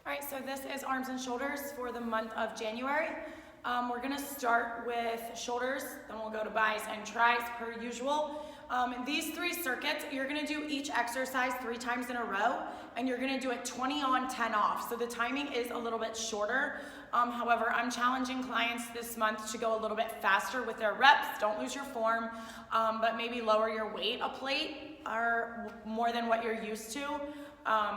All right, so this is arms and shoulders for the month of January. We're gonna start with shoulders, then we'll go to bis and tris per usual. These three circuits, you're gonna do each exercise 3 times in a row, and you're gonna do it 20 on, 10 off. So the timing is a little bit shorter. However, I'm challenging clients this month to go a little bit faster with their reps. Don't lose your form, but maybe lower your weight a plate or more than what you're used to.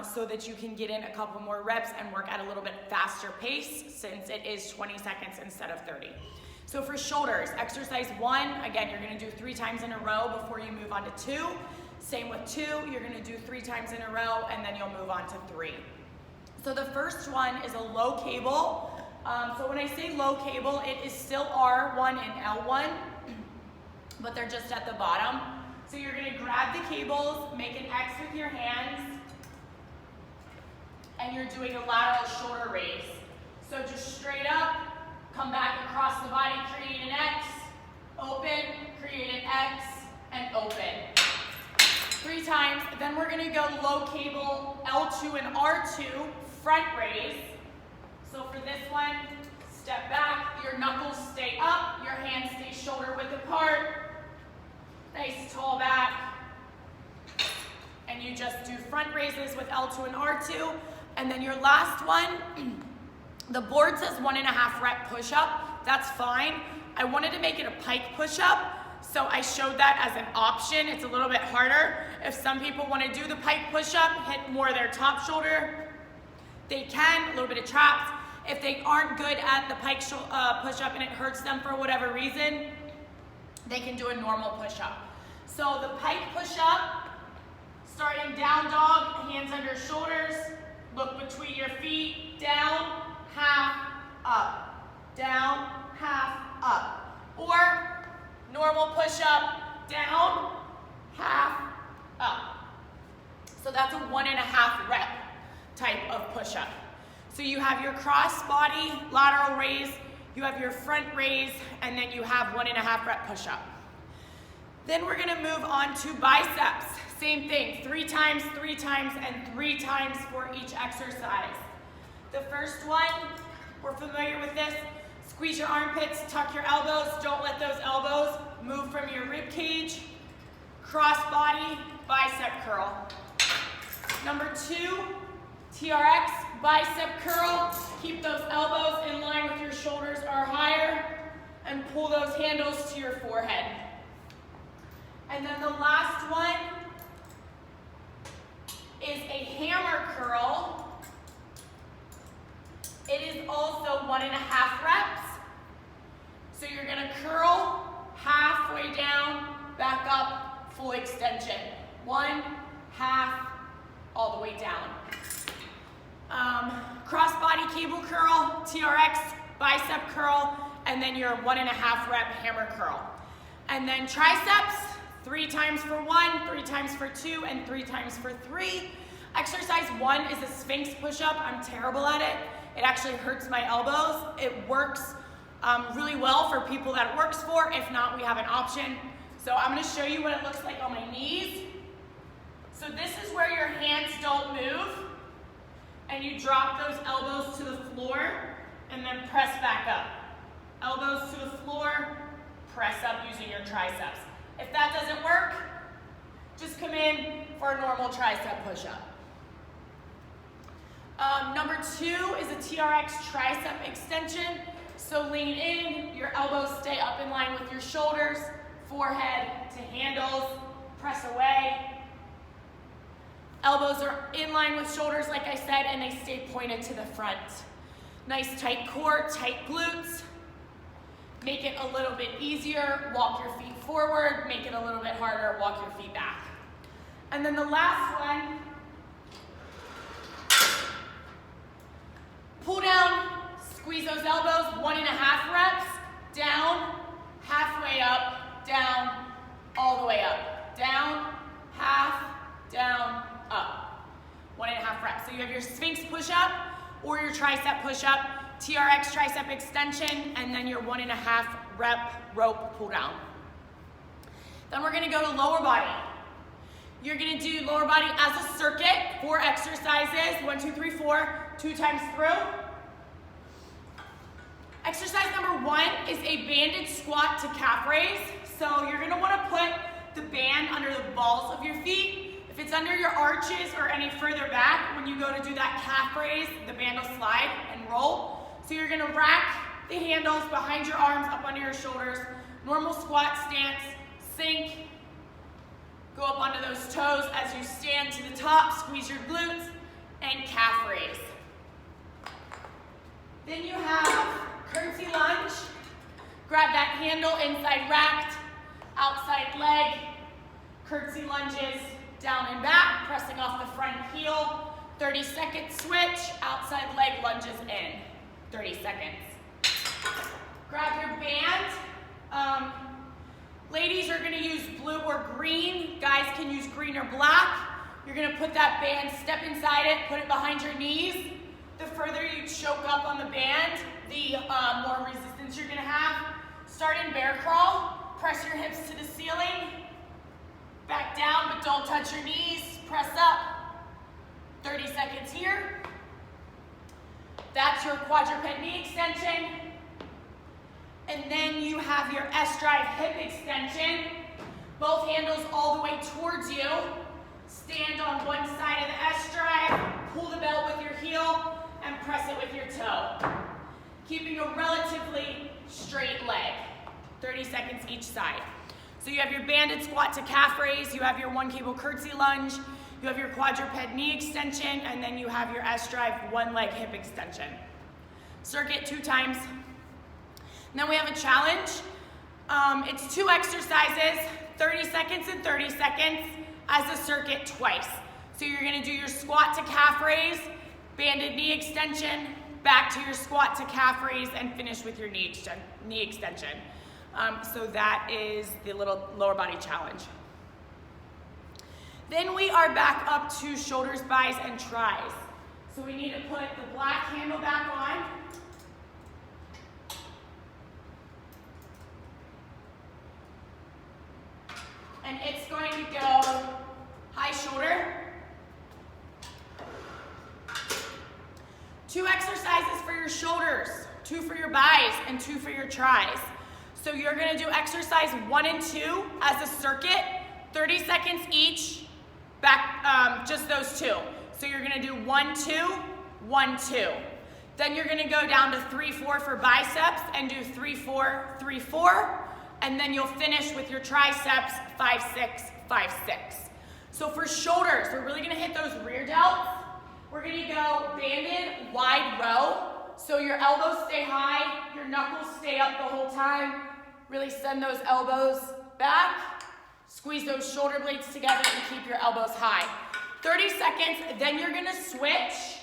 So that you can get in a couple more reps and work at a little bit faster pace since it is 20 seconds instead of 30. So for shoulders, exercise 1, again, you're gonna do 3 times in a row before you move on to 2. Same with 2, you're gonna do 3 times in a row and then you'll move on to 3. So the first one is a low cable. So when I say low cable, it is still R1 and L1, but they're just at the bottom. So you're gonna grab the cables, make an X with your hands, and you're doing a lateral shoulder raise. So just straight up, come back across the body, create an X, open, create an X, and open. 3 times, then we're gonna go low cable, L2 and R2, front raise. So for this one, step back, your knuckles stay up, your hands stay shoulder width apart, nice tall back, and you just do front raises with L2 and R2. And then your last one, the board says 1.5 rep push-up. That's fine. I wanted to make it a pike push-up, so I showed that as an option. It's a little bit harder. If some people want to do the pike push-up, hit more their top shoulder, they can, a little bit of traps. If they aren't good at the pike push-up and it hurts them for whatever reason, they can do a normal push-up. So the pike push-up, starting down dog, hands under shoulders, look between your feet, down, half, up, down, half, up. Or normal push-up, down, half, up. So that's a 1.5 rep type of push-up. So you have your cross body lateral raise, you have your front raise, and then you have 1.5 rep push-up. Then we're gonna move on to biceps. Same thing, 3 times, 3 times, and 3 times for each exercise. The first one, we're familiar with this. Squeeze your armpits, tuck your elbows. Don't let those elbows move from your rib cage. Cross body, bicep curl. Number 2, TRX, bicep curl. Keep those elbows in line with your shoulders or higher, and pull those handles to your forehead. And then the last one is a hammer curl. It is also 1.5 reps. So you're gonna curl halfway down, back up, full extension. 1, half, all the way down. Cross body cable curl, TRX, bicep curl, and then your 1.5 rep hammer curl. And then triceps, 3 times for 1, 3 times for 2, and 3 times for 3. Exercise 1 is a Sphinx push-up. I'm terrible at it. It actually hurts my elbows. It works really well for people that it works for. If not, we have an option. So I'm gonna show you what it looks like on my knees. So this is where your hands don't move, and you drop those elbows to the floor, and then press back up. Elbows to the floor, press up using your triceps. If that doesn't work, just come in for a normal tricep push-up. Number 2 is a TRX tricep extension. So lean in, your elbows stay up in line with your shoulders, forehead to handles, press away. Elbows are in line with shoulders, like I said, and they stay pointed to the front. Nice tight core, tight glutes. Make it a little bit easier, walk your feet forward. Make it a little bit harder, walk your feet back. And then the last one, pull down, squeeze those elbows, 1.5 reps, down, halfway up, down, all the way up. Down, half, down, up. 1.5 reps. So you have your Sphinx push-up or your tricep push-up, TRX tricep extension, and then your 1.5 rep rope pull down. Then we're gonna go to lower body. You're gonna do lower body as a circuit, 4 exercises, 1, 2, 3, 4, 2 times through. Exercise number 1 is a banded squat to calf raise. So you're gonna wanna put the band under the balls of your feet. If it's under your arches or any further back, when you go to do that calf raise, the band will slide and roll. So you're gonna rack the handles behind your arms, up under your shoulders. Normal squat stance, sink, go up onto those toes as you stand to the top, squeeze your glutes, and calf raise. Then you have curtsy lunge. Grab that handle, inside racked, outside leg, curtsy lunges, down and back, pressing off the front heel. 30-second switch, outside leg lunges in, 30 seconds. Grab your band. Ladies are gonna use blue or green. Guys can use green or black. You're gonna put that band, step inside it, put it behind your knees. The further you choke up on the band, the more resistance you're gonna have. Start in bear crawl. Press your hips to the ceiling. Back down, but don't touch your knees. Press up. 30 seconds here. That's your quadruped knee extension. And then you have your S-drive hip extension. Both handles all the way towards you. Stand on one side of the S-drive, pull the belt with your heel, and press it with your toe. Keeping a relatively straight leg. 30 seconds each side. So you have your banded squat to calf raise, you have your 1 cable curtsy lunge, you have your quadruped knee extension, and then you have your S-drive 1 leg hip extension. Circuit 2 times. And then we have a challenge. It's 2 exercises, 30 seconds and 30 seconds as a circuit twice. So you're gonna do your squat to calf raise, banded knee extension, back to your squat to calf raise, and finish with your knee extension. So that is the little lower body challenge. Then we are back up to shoulders, buys, and tries. So we need to put the black handle back on. And it's going to go high shoulder. 2 exercises for your shoulders, 2 for your buys, and 2 for your tries. So you're gonna do exercise 1 and 2 as a circuit, 30 seconds each, back, just those 2. So you're gonna do 1, 2, 1, 2. Then you're gonna go down to 3, 4 for biceps and do 3, 4, 3, 4. And then you'll finish with your triceps, 5, 6, 5, 6. So for shoulders, we're really gonna hit those rear delts. We're gonna go banded wide row. So your elbows stay high, your knuckles stay up the whole time. Really send those elbows back. Squeeze those shoulder blades together and keep your elbows high. 30 seconds, then you're gonna switch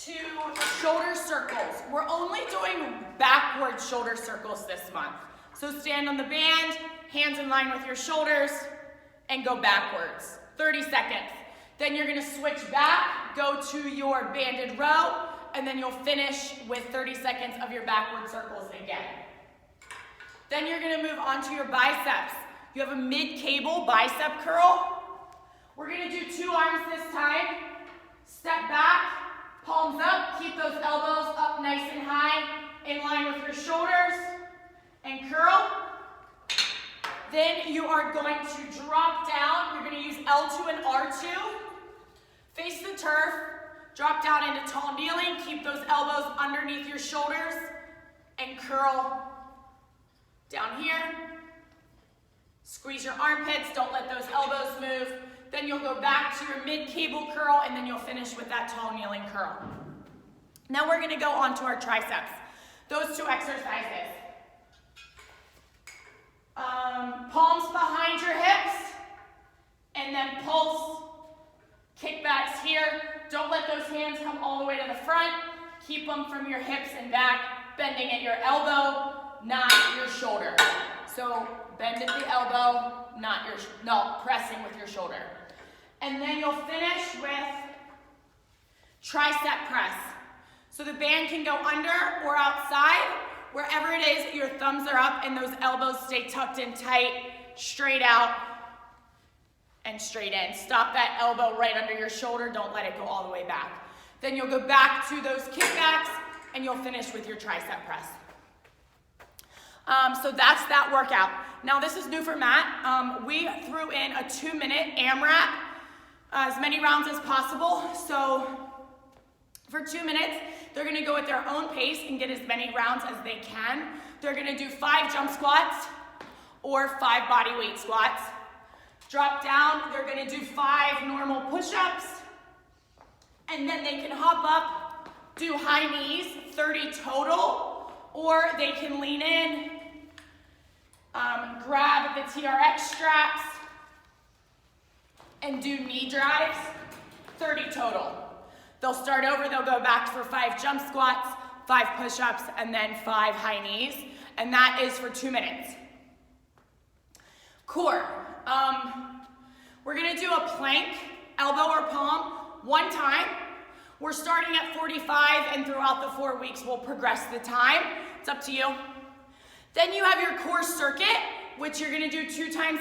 to shoulder circles. We're only doing backward shoulder circles this month. So stand on the band, hands in line with your shoulders, and go backwards. 30 seconds. Then you're gonna switch back, go to your banded row, and then you'll finish with 30 seconds of your backward circles again. Then you're gonna move on to your biceps. You have a mid-cable bicep curl. We're gonna do 2 arms this time. Step back, palms up, keep those elbows up nice and high, in line with your shoulders, and curl. Then you are going to drop down. You're gonna use L2 and R2. Face the turf, drop down into tall kneeling, keep those elbows underneath your shoulders, and curl down here. Squeeze your armpits, don't let those elbows move. Then you'll go back to your mid-cable curl, and then you'll finish with that tall kneeling curl. Now we're gonna go on to our triceps. Those 2 exercises. Palms behind your hips, and then pulse, kickbacks here. Don't let those hands come all the way to the front. Keep them from your hips and back, bending at your elbow, not your shoulder. So bend at the elbow, pressing with your shoulder. And then you'll finish with tricep press. So the band can go under or outside. Wherever it is, your thumbs are up and those elbows stay tucked in tight, straight out and straight in. Stop that elbow right under your shoulder. Don't let it go all the way back. Then you'll go back to those kickbacks and you'll finish with your tricep press. So that's that workout. Now this is new for Matt. We threw in a 2-minute AMRAP, as many rounds as possible. So for 2 minutes, they're gonna go at their own pace and get as many rounds as they can. They're gonna do 5 jump squats or 5 body weight squats. Drop down, they're gonna do 5 normal push-ups, and then they can hop up, do high knees, 30 total, or they can lean in, grab the TRX straps, and do knee drives, 30 total. They'll start over, they'll go back for 5 jump squats, 5 push-ups, and then 5 high knees, and that is for 2 minutes. Core. We're gonna do a plank, elbow or palm, 1 time. We're starting at 45, and throughout the 4 weeks, we'll progress the time. It's up to you. Then you have your core circuit, which you're gonna do 2 times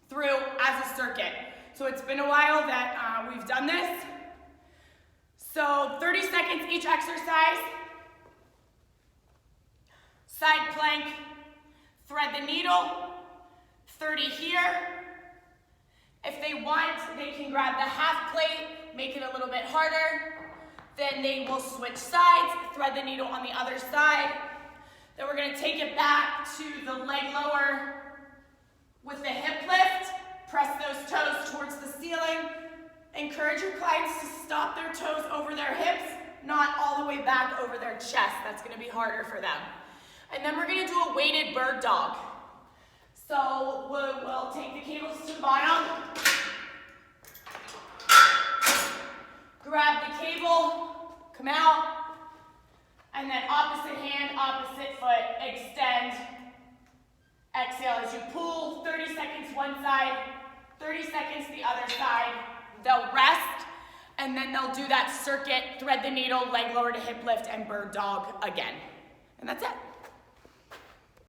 through as a circuit. So it's been a while that we've done this. So 30 seconds each exercise. Side plank, thread the needle, 30 here. If they want, they can grab the half plate, make it a little bit harder. Then they will switch sides, thread the needle on the other side. Then we're gonna take it back to the leg lower with the hip lift. Press those toes towards the ceiling. Encourage your clients to stop their toes over their hips, not all the way back over their chest. That's gonna be harder for them. And then we're gonna do a weighted bird dog. So we'll take the cables to the bottom, grab the cable, come out, and then opposite hand, opposite foot, extend. Exhale as you pull, 30 seconds one side, 30 seconds the other side. They'll rest, and then they'll do that circuit, thread the needle, leg lower to hip lift, and bird dog again. And that's it.